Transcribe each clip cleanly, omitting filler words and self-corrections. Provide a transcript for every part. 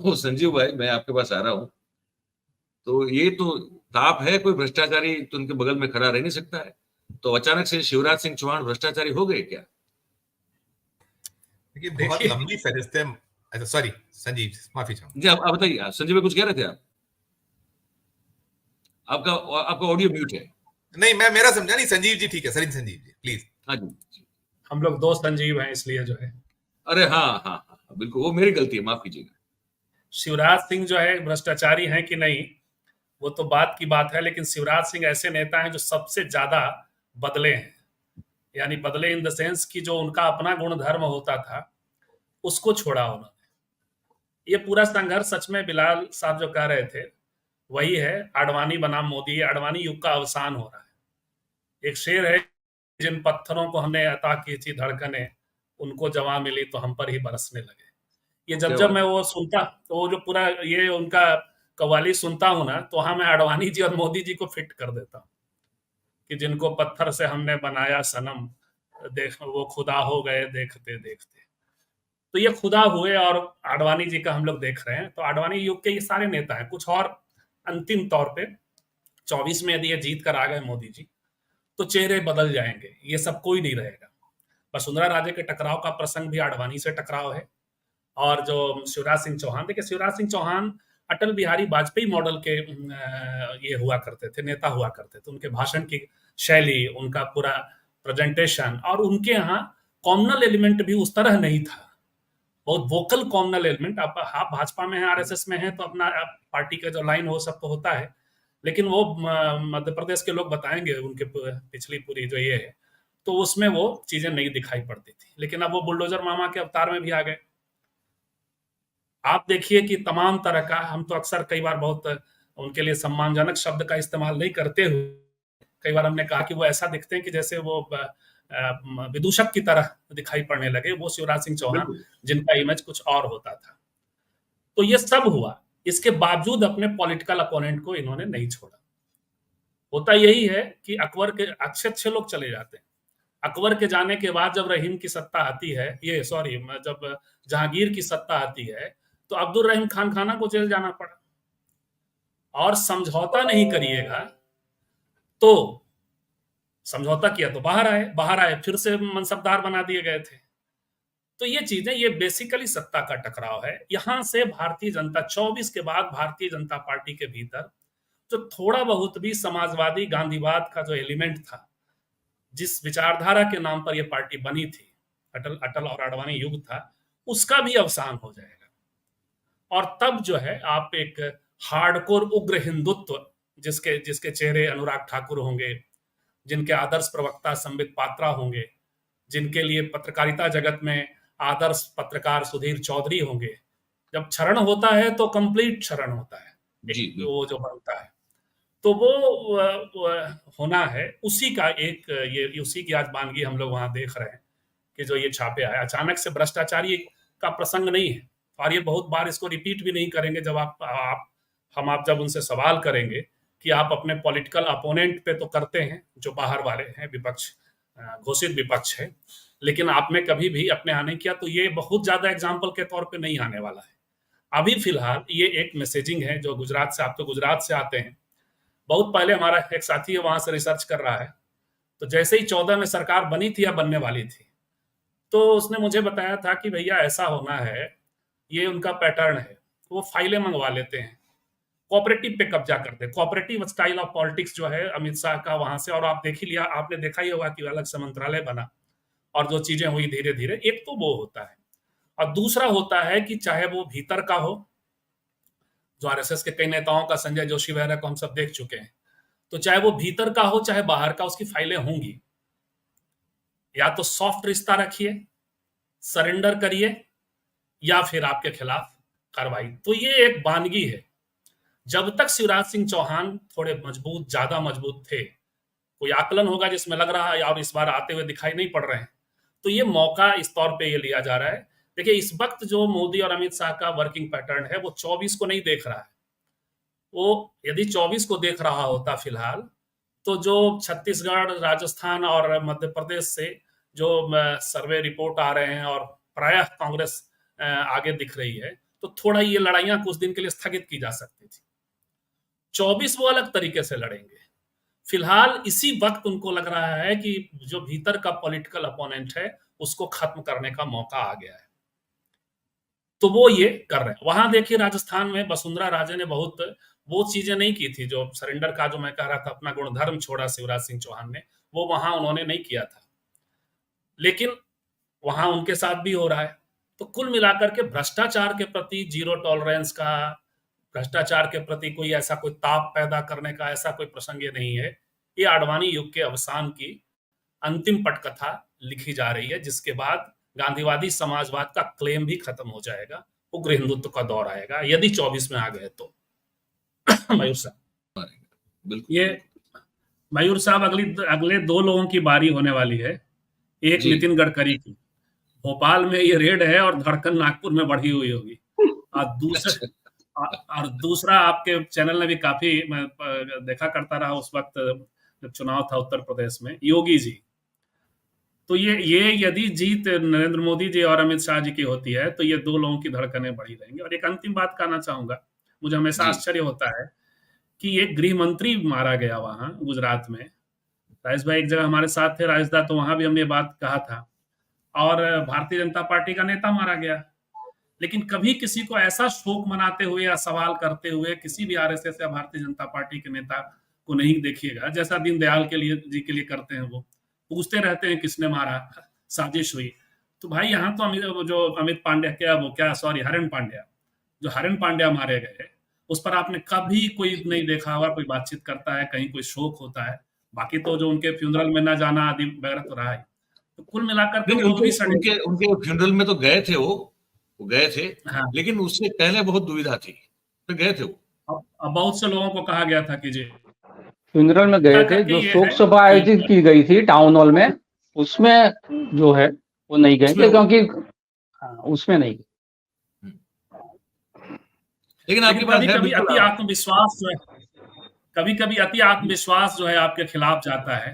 तो संजीव भाई, मैं आपके पास आ रहा हूँ। तो ये तो ताप है, कोई भ्रष्टाचारी तो उनके बगल में खड़ा रह नहीं सकता है। तो अचानक से शिवराज सिंह चौहान भ्रष्टाचारी हो गए क्या? देखिए, बहुत देखिए, लंबी फहरिस्त है। अच्छा, सॉरी संजीव, माफी चाहूंगा। जी, आप बताइए। संजीव भाई, कुछ कह रहे थे आप? आपका आपका ऑडियो म्यूट है। नहीं, मैं मेरा समझा नहीं, संजीव जी ठीक है, सर संजीव जी प्लीज। हाँ जी। हम लोग दो संजीव हैं इसलिए जो है, अरे हाँ हाँ हाँ हाँ, बिल्कुल, वो मेरी गलती है, माफ कीजिएगा। शिवराज सिंह जो है भ्रष्टाचारी हैं कि नहीं, वो तो बात की बात है, लेकिन शिवराज सिंह ऐसे नेता हैं जो सबसे ज्यादा बदले हैं। यानी बदले इन द सेंस कि जो उनका अपना गुण धर्म होता था उसको छोड़ा उन्होंने। ये पूरा संघर्ष सच में बिलाल साहब जो कह रहे थे वही है। आडवाणी बनाम मोदी, आडवाणी युग का अवसान हो रहा है। एक शेर है, जिन पत्थरों को हमने अता की थी धड़कने, उनको जवा मिली तो हम पर ही बरसने लगे। ये जब क्या जब बात मैं है। वो सुनता, तो वो जो पूरा ये उनका कव्वाली सुनता हूं ना, तो वहां मैं आडवाणी जी और मोदी जी को फिट कर देता हूँ कि जिनको पत्थर से हमने बनाया सनम, देख वो खुदा हो गए देखते देखते। तो ये खुदा हुए और आडवाणी जी का हम लोग देख रहे हैं। तो आडवाणी युग के ये सारे नेता हैं। कुछ और अंतिम तौर पे 24 में यदि ये जीत कर आ गए मोदी जी, तो चेहरे बदल जाएंगे, ये सब कोई नहीं रहेगा। वसुंधरा राजे के टकराव का प्रसंग भी आडवाणी से टकराव है। और जो शिवराज सिंह चौहान, देखिए शिवराज सिंह चौहान अटल बिहारी वाजपेयी मॉडल के ये हुआ करते थे, नेता हुआ करते थे। उनके भाषण की शैली, उनका पूरा प्रेजेंटेशन, और उनके यहाँ कॉमनल एलिमेंट भी उस तरह नहीं था। बहुत वोकल कॉमनल एलिमेंट। आप भाजपा में है, आरएसएस में है, तो अपना पार्टी का जो लाइन हो सब तो होता है, लेकिन वो मध्य प्रदेश के लोग बताएंगे उनके पिछली पूरी जो ये है, तो उसमें वो चीजें नहीं दिखाई पड़ती थी। लेकिन अब वो बुलडोजर मामा के अवतार में भी आ गए। आप देखिए कि तमाम तरह का, हम तो अक्सर कई बार बहुत उनके लिए सम्मानजनक शब्द का इस्तेमाल नहीं करते हुए, कई बार हमने कहा कि वो ऐसा दिखते हैं कि जैसे वो विदूषक की तरह दिखाई पड़ने लगे, वो शिवराज सिंह चौहान, बिल्कुल। जिनका इमेज कुछ और होता था। तो ये सब हुआ, इसके बावजूद अपने पॉलिटिकल अपोनेंट को इन्होंने नहीं छोड़ा। होता यही है कि अकबर के अच्छे अच्छे लोग चले जाते हैं। अकबर के जाने के बाद जब रहीम की सत्ता आती है, ये सॉरी, जब जहांगीर की सत्ता आती है, तो अब्दुल रहीम खान खाना को जेल जाना पड़ा। और समझौता नहीं करिएगा तो, समझौता किया तो बाहर आए फिर से मनसबदार बना दिए गए थे। तो ये चीजें, ये बेसिकली सत्ता का टकराव है। यहां से भारतीय जनता 24 के बाद भारतीय जनता पार्टी के भीतर जो थोड़ा बहुत भी समाजवादी गांधीवाद का जो एलिमेंट था, जिस विचारधारा के नाम पर यह पार्टी बनी थी, अटल अटल और आडवाणी युग था, उसका भी अवसान हो जाएगा। और तब जो है आप एक हार्डकोर उग्र हिंदुत्व, जिसके जिसके चेहरे अनुराग ठाकुर होंगे, जिनके आदर्श प्रवक्ता संबित पात्रा होंगे, जिनके लिए पत्रकारिता जगत में आदर्श पत्रकार सुधीर चौधरी होंगे, जब क्षरण होता है तो कंप्लीट क्षरण होता है, जी, एक बिल्कुल। वो जो बनता है, तो वो होना है। उसी का एक ये उसी की आज मानगी हम लोग वहां देख रहे हैं कि जो ये छापे आए अचानक से, भ्रष्टाचारी का प्रसंग नहीं है। और ये बहुत बार इसको रिपीट भी नहीं करेंगे जब आप जब उनसे सवाल करेंगे कि आप अपने पॉलिटिकल अपोनेंट पे तो करते हैं, जो बाहर वाले हैं, विपक्ष, घोषित विपक्ष है, लेकिन आपने कभी भी अपने आने किया, तो ये बहुत ज्यादा एग्जाम्पल के तौर पे नहीं आने वाला है। अभी फिलहाल ये एक मैसेजिंग है जो गुजरात से, आप तो गुजरात से आते हैं, बहुत पहले हमारा एक साथी है वहां से रिसर्च कर रहा है, तो जैसे ही 14 में सरकार बनी थी या बनने वाली थी, तो उसने मुझे बताया था कि भैया ऐसा होना है, ये उनका पैटर्न है, वो फाइलें मंगवा लेते हैं, कोऑपरेटिव पे कब्जा करते हैं। कोऑपरेटिव स्टाइल ऑफ पॉलिटिक्स जो है अमित शाह का वहां से, और आप देख ही लिया, आपने देखा ही होगा कि अलग से मंत्रालय बना और जो चीजें हुई धीरे धीरे, एक तो वो होता है। और दूसरा होता है कि चाहे वो भीतर का हो, जो आरएसएस के कई नेताओं का, संजय जोशी वगैरह को हम सब देख चुके हैं, तो चाहे वो भीतर का हो चाहे बाहर का, उसकी फाइलें होंगी। या तो सॉफ्ट रिश्ता रखिए, सरेंडर करिए, या फिर आपके खिलाफ कार्रवाई। तो ये एक वानगी है। जब तक शिवराज सिंह चौहान थोड़े मजबूत, ज्यादा मजबूत थे, कोई आकलन होगा जिसमें लग रहा है और इस बार आते हुए दिखाई नहीं पड़ रहे हैं, तो ये मौका इस तौर पे ये लिया जा रहा है। देखिए इस वक्त जो मोदी और अमित शाह का वर्किंग पैटर्न है, वो 24 को नहीं देख रहा है। वो यदि 24 को देख रहा होता फिलहाल, तो जो छत्तीसगढ़, राजस्थान और मध्य प्रदेश से जो सर्वे रिपोर्ट आ रहे हैं, और प्रायः कांग्रेस आगे दिख रही है, तो थोड़ा ये लड़ाइयां कुछ दिन के लिए स्थगित की जा सकती थी। 24 वो अलग तरीके से लड़ेंगे। फिलहाल इसी वक्त उनको लग रहा है कि जो भीतर का पॉलिटिकल अपोनेंट है उसको खत्म करने का मौका आ गया है, तो वो ये कर रहे हैं। वहां देखिए राजस्थान में वसुंधरा राजे ने बहुत वो चीजें नहीं की थी, जो सरेंडर का जो मैं कह रहा था, अपना गुणधर्म छोड़ा शिवराज सिंह चौहान ने, वो वहां उन्होंने नहीं किया था, लेकिन वहां उनके साथ भी हो रहा है। तो कुल मिलाकर के भ्रष्टाचार के प्रति जीरो टॉलरेंस का, भ्रष्टाचार के प्रति कोई ऐसा कोई ताप पैदा करने का ऐसा कोई प्रसंग ये नहीं है। ये आडवाणी युग के अवसान की अंतिम पटकथा लिखी जा रही है, जिसके बाद गांधीवादी समाजवाद का क्लेम भी खत्म हो जाएगा, उग्र हिंदुत्व का दौर आएगा, यदि 24 में आ गए तो। मयूर साहब, बिल्कुल ये मयूर साहब अगले 2 लोगों की बारी होने वाली है। एक जी। नितिन गडकरी की, भोपाल में ये रेड है और धड़कन नागपुर में बढ़ी हुई होगी। और दूसरा आपके चैनल ने भी काफी, मैं देखा करता रहा उस वक्त जब चुनाव था उत्तर प्रदेश में, योगी जी। तो ये यदि जीत नरेंद्र मोदी जी और अमित शाह जी की होती है तो ये 2 लोगों की धड़कनें बढ़ी रहेंगी। और एक अंतिम बात कहना चाहूंगा, मुझे हमेशा जी। आश्चर्य होता है कि एक गृह मंत्री मारा गया वहां गुजरात में। राजेश भाई एक जगह हमारे साथ थे राजदा, तो वहां भी हमने बात कहा था। और भारतीय जनता पार्टी का नेता मारा गया, लेकिन कभी किसी को ऐसा शोक मनाते हुए या सवाल करते हुए किसी भी आरएसएस या भारतीय जनता पार्टी के नेता को नहीं देखिएगा, जैसा दीनदयाल जी के लिए करते हैं। वो पूछते रहते हैं किसने मारा, साजिश हुई। तो भाई यहाँ तो जो अमित पांड्या हरेन पांड्या, जो हरेन पांड्या मारे गए, उस पर आपने कभी कोई नहीं देखा होगा कोई बातचीत करता है, कहीं कोई शोक होता है। बाकी तो जो उनके फ्यूनरल में न जाना आदि वगैरह तो रहा है। तो कुल मिलाकर के उनके फ्यूनरल में तो गए थे, वो गए थे। हाँ, लेकिन उससे पहले बहुत दुविधा थी, तो गए थे वो। अब बहुत से लोगों को कहा गया था कि जी फ्यूनरल में गए थे। जो शोक सभा आयोजित की गई थी टाउन हॉल में, उसमें जो है वो नहीं गए थे, क्योंकि उसमें नहीं। लेकिन आपकी बात है, कभी अति आत्मविश्वास जो है, कभी अति आत्मविश्वास जो है आपके खिलाफ जाता है,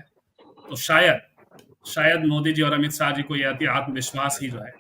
तो शायद मोदी जी और अमित शाह जी को यह अति आत्मविश्वास ही जो है